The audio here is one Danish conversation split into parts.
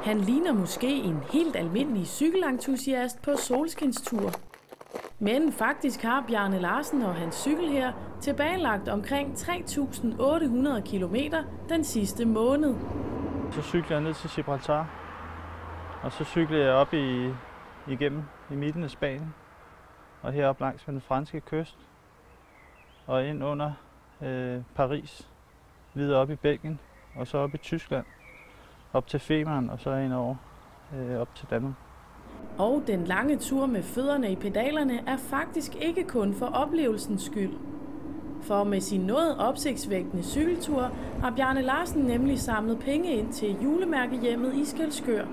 Han ligner måske en helt almindelig cykelentusiast på solskinstur. Men faktisk har Bjarne Larsen og hans cykel her tilbagelagt omkring 3.800 kilometer den sidste måned. Så cykler jeg ned til Gibraltar, og så cykler jeg op igennem i midten af Spanien, og herop langs med den franske kyst, og ind under Paris, videre op i Belgien, og så op i Tyskland, op til Femern, og så ind over op til Danmark. Og den lange tur med fødderne i pedalerne er faktisk ikke kun for oplevelsens skyld. For med sin noget opsigtsvækkende cykeltur har Bjarne Larsen nemlig samlet penge ind til julemærkehjemmet i Skælskør.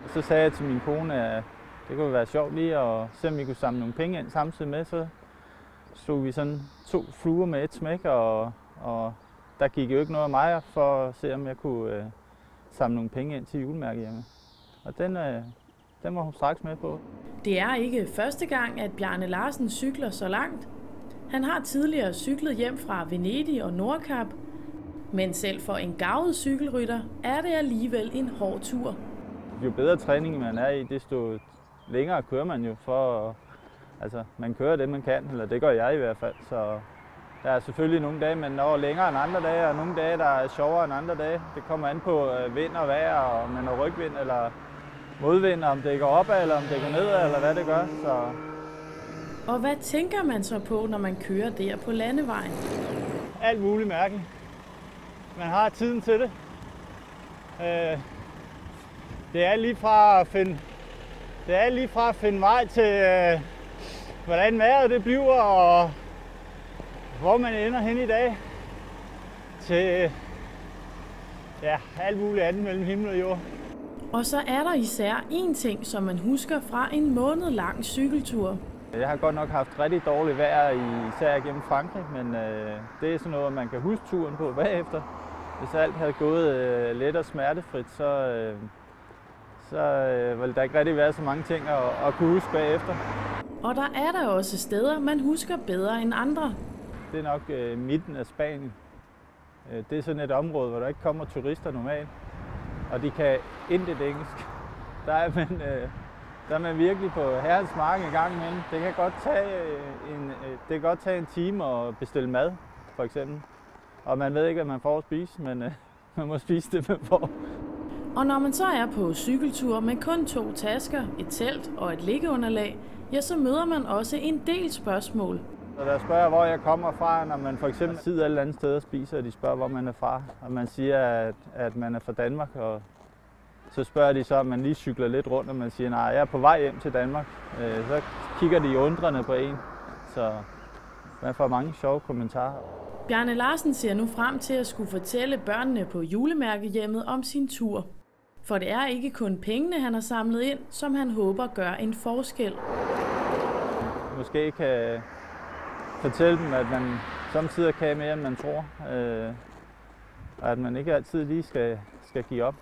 Så sagde jeg til min kone, at det kunne være sjovt lige at se, om vi kunne samle nogle penge ind samtidig med. Så slog vi sådan 2 fluer med et smæk, og der gik jo ikke noget af mig for at se, om jeg kunne samle nogle penge ind til julemærkehjemmet. Og den var hun straks med på. Det er ikke første gang, at Bjarne Larsen cykler så langt. Han har tidligere cyklet hjem fra Venedig og Nordkap, men selv for en garvet cykelrytter er det alligevel en hård tur. Jo bedre træning man er i, desto længere kører man jo for, altså man kører det man kan, eller det gør jeg i hvert fald. Så der er selvfølgelig nogle dage, man når længere end andre dage, og nogle dage, der er sjovere end andre dage. Det kommer an på vind og vejr, og om man har rygvind eller modvind, om det går opad, eller om det går nedad, eller hvad det gør. Så. Og hvad tænker man så på, når man kører der på landevejen? Alt muligt mærkeligt. Man har tiden til det. Det er lige fra at finde vej til, hvordan vejret det bliver, og hvor man ender hen i dag, til alt muligt andet mellem himmel og jord. Og så er der især én ting, som man husker fra en måned lang cykeltur. Jeg har godt nok haft rigtig dårligt vejr, især gennem Frankrig, men det er sådan noget, man kan huske turen på bagefter. Hvis alt havde gået let og smertefrit, så ville der ikke rigtig være så mange ting at kunne huske bagefter. Og der er der også steder, man husker bedre end andre. Det er nok midten af Spanien. Det er sådan et område, hvor der ikke kommer turister normalt, og de kan intet engelsk. Der er man virkelig på herrens mark en gang imellem. Det kan godt tage en time at bestille mad, for eksempel. Og man ved ikke, hvad man får at spise, men man må spise det, man får. Og når man så er på cykeltur med kun 2 tasker, et telt og et liggeunderlag, ja, så møder man også en del spørgsmål. Så der spørger, hvor jeg kommer fra, når man for eksempel sidder et eller andet sted og spiser, og de spørger, hvor man er fra. Og man siger, at man er fra Danmark, og så spørger de så, om man lige cykler lidt rundt, og man siger, nej, jeg er på vej hjem til Danmark. Så kigger de undrende på en, så man får mange sjove kommentarer. Bjarne Larsen ser nu frem til at skulle fortælle børnene på julemærkehjemmet om sin tur. For det er ikke kun pengene, han har samlet ind, som han håber gør en forskel. Måske kan fortælle dem, at man samtidig kan mere, end man tror. Og at man ikke altid lige skal give op.